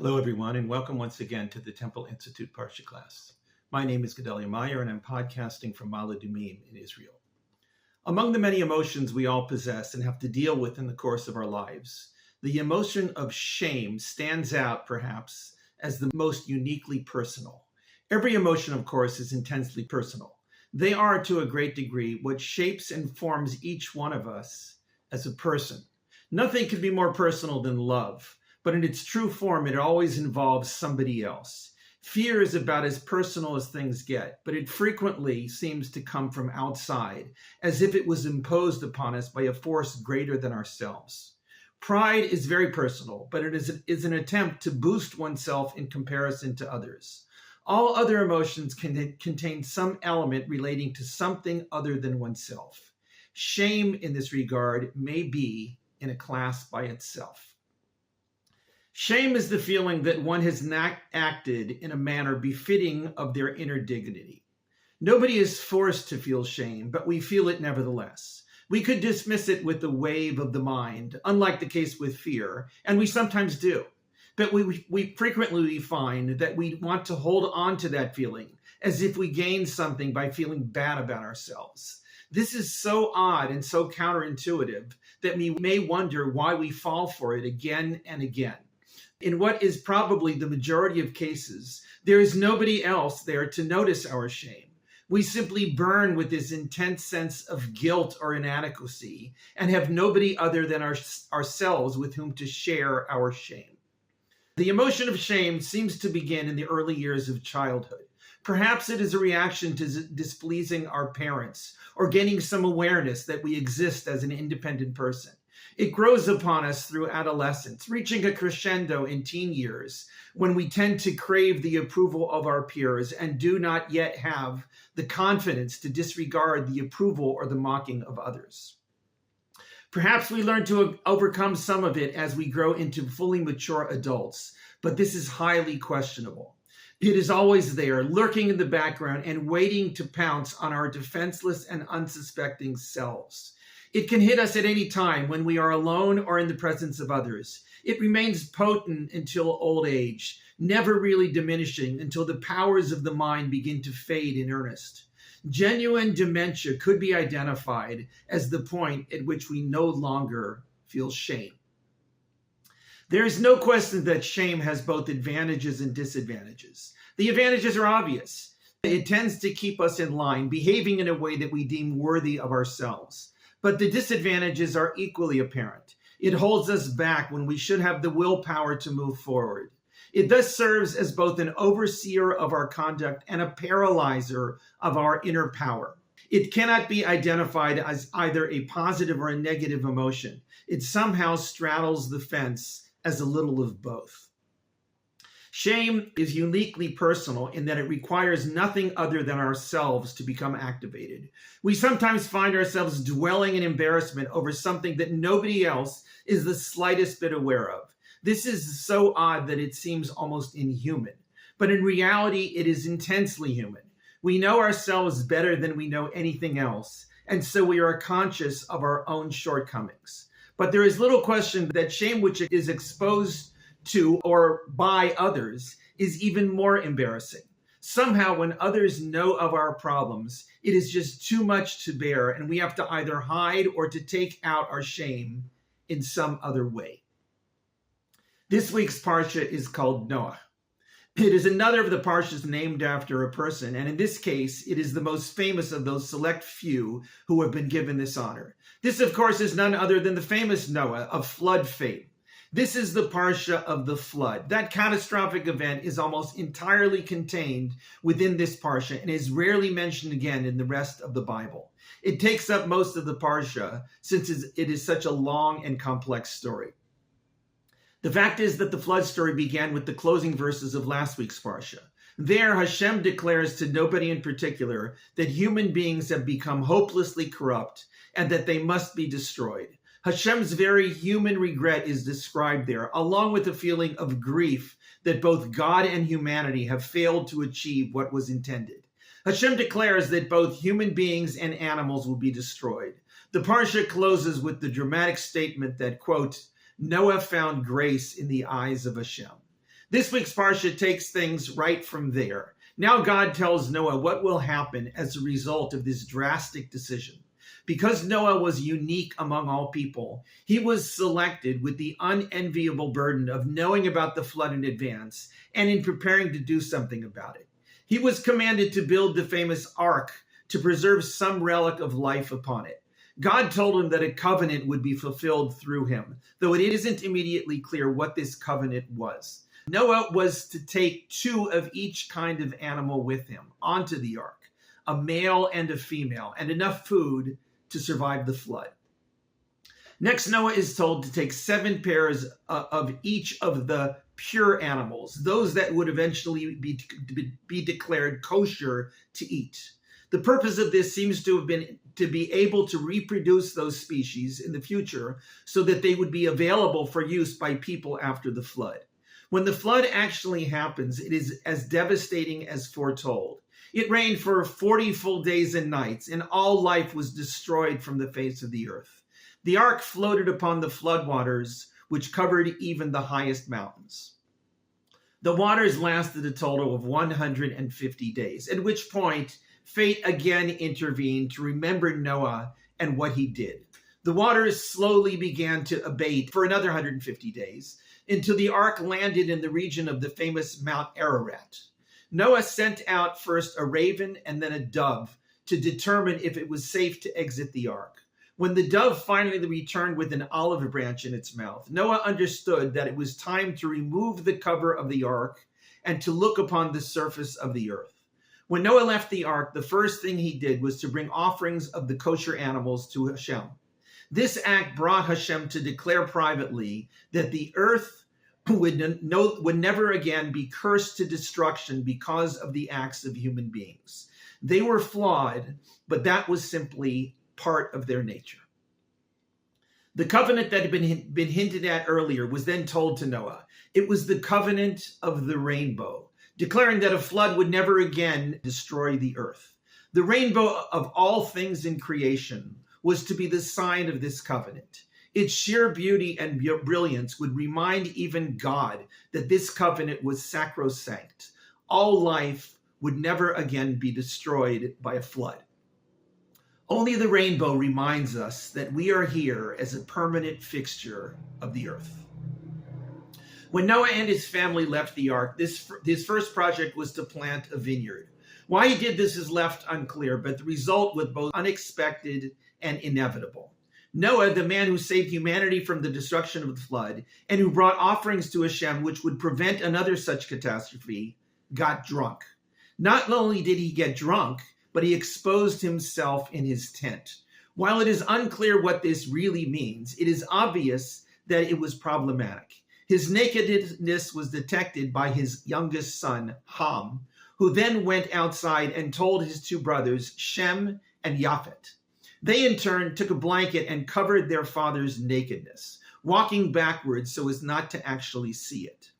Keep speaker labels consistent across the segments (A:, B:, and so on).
A: Hello, everyone, and welcome once again to the Temple Institute Parsha class. My name is Gedalia Meyer, and I'm podcasting from Ma'ale Adumim in Israel. Among the many emotions we all possess and have to deal with in the course of our lives, the emotion of shame stands out, perhaps, as the most uniquely personal. Every emotion, of course, is intensely personal. They are, to a great degree, what shapes and forms each one of us as a person. Nothing can be more personal than love. But in its true form, it always involves somebody else. Fear is about as personal as things get, but it frequently seems to come from outside, as if it was imposed upon us by a force greater than ourselves. Pride is very personal, but it is an attempt to boost oneself in comparison to others. All other emotions contain some element relating to something other than oneself. Shame, in this regard, may be in a class by itself. Shame is the feeling that one has not acted in a manner befitting of their inner dignity. Nobody is forced to feel shame, but we feel it nevertheless. We could dismiss it with a wave of the mind, unlike the case with fear, and we sometimes do. But we frequently find that we want to hold on to that feeling as if we gain something by feeling bad about ourselves. This is so odd and so counterintuitive that we may wonder why we fall for it again and again. In what is probably the majority of cases, there is nobody else there to notice our shame. We simply burn with this intense sense of guilt or inadequacy and have nobody other than ourselves with whom to share our shame. The emotion of shame seems to begin in the early years of childhood. Perhaps it is a reaction to displeasing our parents or gaining some awareness that we exist as an independent person. It grows upon us through adolescence, reaching a crescendo in teen years when we tend to crave the approval of our peers and do not yet have the confidence to disregard the approval or the mocking of others. Perhaps we learn to overcome some of it as we grow into fully mature adults, but this is highly questionable. It is always there, lurking in the background and waiting to pounce on our defenseless and unsuspecting selves. It can hit us at any time when we are alone or in the presence of others. It remains potent until old age, never really diminishing until the powers of the mind begin to fade in earnest. Genuine dementia could be identified as the point at which we no longer feel shame. There is no question that shame has both advantages and disadvantages. The advantages are obvious. It tends to keep us in line, behaving in a way that we deem worthy of ourselves. But the disadvantages are equally apparent. It holds us back when we should have the willpower to move forward. It thus serves as both an overseer of our conduct and a paralyzer of our inner power. It cannot be identified as either a positive or a negative emotion. It somehow straddles the fence as a little of both. Shame is uniquely personal in that it requires nothing other than ourselves to become activated. We sometimes find ourselves dwelling in embarrassment over something that nobody else is the slightest bit aware of. This is so odd that it seems almost inhuman, but in reality, it is intensely human. We know ourselves better than we know anything else, and so we are conscious of our own shortcomings. But there is little question that shame which is exposed to or by others is even more embarrassing. Somehow, when others know of our problems, it is just too much to bear, and we have to either hide or to take out our shame in some other way. This week's Parsha is called Noach. It is another of the Parshas named after a person, and in this case, it is the most famous of those select few who have been given this honor. This, of course, is none other than the famous Noah of flood fame. This is the Parsha of the flood. That catastrophic event is almost entirely contained within this Parsha and is rarely mentioned again in the rest of the Bible. It takes up most of the Parsha since it is such a long and complex story. The fact is that the flood story began with the closing verses of last week's Parsha. There, Hashem declares to nobody in particular that human beings have become hopelessly corrupt and that they must be destroyed. Hashem's very human regret is described there, along with a feeling of grief that both God and humanity have failed to achieve what was intended. Hashem declares that both human beings and animals will be destroyed. The Parsha closes with the dramatic statement that, quote, Noah found grace in the eyes of Hashem. This week's Parsha takes things right from there. Now God tells Noah what will happen as a result of this drastic decision. Because Noah was unique among all people, he was selected with the unenviable burden of knowing about the flood in advance and in preparing to do something about it. He was commanded to build the famous ark to preserve some relic of life upon it. God told him that a covenant would be fulfilled through him, though it isn't immediately clear what this covenant was. Noah was to take 2 of each kind of animal with him onto the ark, a male and a female, and enough food to survive the flood. Next, Noah is told to take 7 pairs of each of the pure animals, those that would eventually be declared kosher to eat. The purpose of this seems to have been to be able to reproduce those species in the future so that they would be available for use by people after the flood. When the flood actually happens, it is as devastating as foretold. It rained for 40 full days and nights, and all life was destroyed from the face of the earth. The ark floated upon the floodwaters, which covered even the highest mountains. The waters lasted a total of 150 days, at which point fate again intervened to remember Noah and what he did. The waters slowly began to abate for another 150 days, until the ark landed in the region of the famous Mount Ararat. Noah sent out first a raven and then a dove to determine if it was safe to exit the ark. When the dove finally returned with an olive branch in its mouth, Noah understood that it was time to remove the cover of the ark and to look upon the surface of the earth. When Noah left the ark, the first thing he did was to bring offerings of the kosher animals to Hashem. This act brought Hashem to declare privately that the earth would never again be cursed to destruction because of the acts of human beings. They were flawed, but that was simply part of their nature. The covenant that had been hinted at earlier was then told to Noah. It was the covenant of the rainbow, declaring that a flood would never again destroy the earth. The rainbow of all things in creation was to be the sign of this covenant. Its sheer beauty and brilliance would remind even God that this covenant was sacrosanct. All life would never again be destroyed by a flood. Only the rainbow reminds us that we are here as a permanent fixture of the earth. When Noah and his family left the ark, his first project was to plant a vineyard. Why he did this is left unclear, but the result was both unexpected and inevitable. Noah, the man who saved humanity from the destruction of the flood and who brought offerings to Hashem which would prevent another such catastrophe, got drunk. Not only did he get drunk, but he exposed himself in his tent. While it is unclear what this really means, it is obvious that it was problematic. His nakedness was detected by his youngest son, Ham, who then went outside and told his 2 brothers, Shem and Japhet. They in turn took a blanket and covered their father's nakedness, walking backwards so as not to actually see it.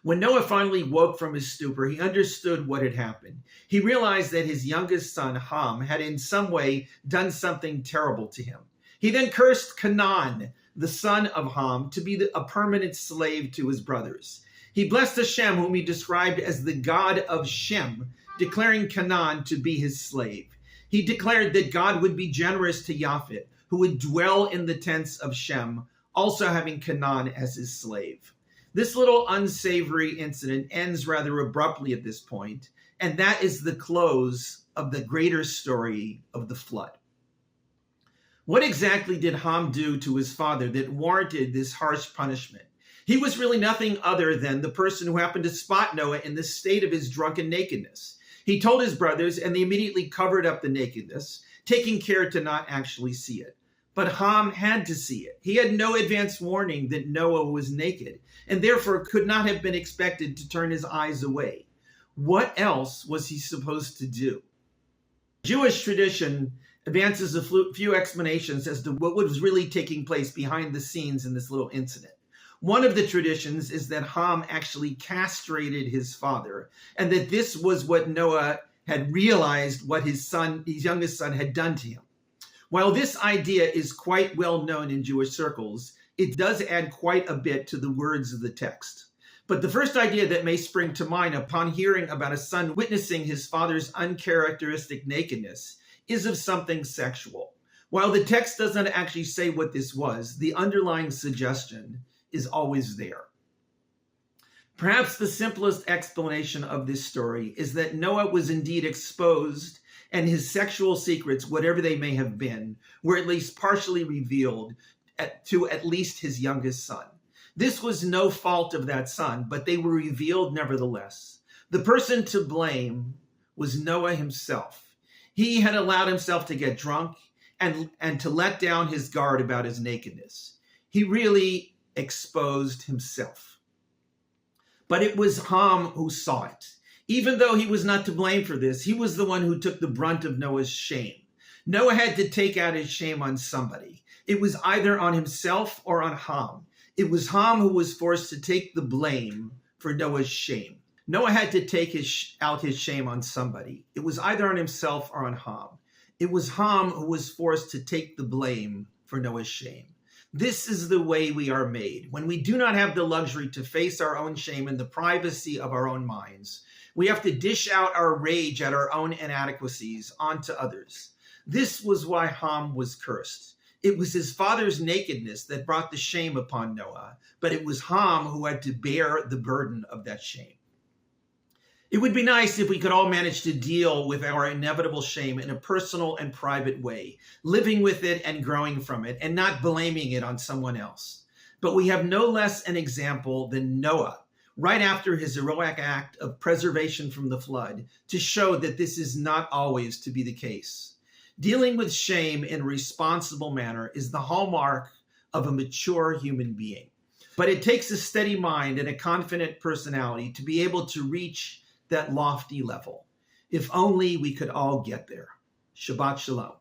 A: When Noah finally woke from his stupor, he understood what had happened. He realized that his youngest son, Ham, had in some way done something terrible to him. He then cursed Canaan, the son of Ham, to be a permanent slave to his brothers. He blessed Hashem, whom he described as the God of Shem, declaring Canaan to be his slave. He declared that God would be generous to Japhet, who would dwell in the tents of Shem, also having Canaan as his slave. This little unsavory incident ends rather abruptly at this point, and that is the close of the greater story of the flood. What exactly did Ham do to his father that warranted this harsh punishment? He was really nothing other than the person who happened to spot Noah in the state of his drunken nakedness. He told his brothers, and they immediately covered up the nakedness, taking care to not actually see it. But Ham had to see it. He had no advance warning that Noah was naked, and therefore could not have been expected to turn his eyes away. What else was he supposed to do? Jewish tradition advances a few explanations as to what was really taking place behind the scenes in this little incident. One of the traditions is that Ham actually castrated his father, and that this was what Noah had realized what his youngest son, had done to him. While this idea is quite well known in Jewish circles, it does add quite a bit to the words of the text. But the first idea that may spring to mind upon hearing about a son witnessing his father's uncharacteristic nakedness is of something sexual. While the text doesn't actually say what this was, the underlying suggestion is always there. Perhaps the simplest explanation of this story is that Noah was indeed exposed, and his sexual secrets, whatever they may have been, were at least partially revealed to at least his youngest son. This was no fault of that son, but they were revealed nevertheless. The person to blame was Noah himself. He had allowed himself to get drunk and to let down his guard about his nakedness. He really exposed himself. But it was Ham who saw it. Even though he was not to blame for this, he was the one who took the brunt of Noah's shame. Noah had to take out his shame on somebody. It was either on himself or on Ham. It was Ham who was forced to take the blame for Noah's shame. Noah had to take out his shame on somebody. It was either on himself or on Ham. It was Ham who was forced to take the blame for Noah's shame. This is the way we are made. When we do not have the luxury to face our own shame in the privacy of our own minds, we have to dish out our rage at our own inadequacies onto others. This was why Ham was cursed. It was his father's nakedness that brought the shame upon Noah, but it was Ham who had to bear the burden of that shame. It would be nice if we could all manage to deal with our inevitable shame in a personal and private way, living with it and growing from it, and not blaming it on someone else. But we have no less an example than Noah, right after his heroic act of preservation from the flood, to show that this is not always to be the case. Dealing with shame in a responsible manner is the hallmark of a mature human being. But it takes a steady mind and a confident personality to be able to reach that lofty level. If only we could all get there. Shabbat Shalom.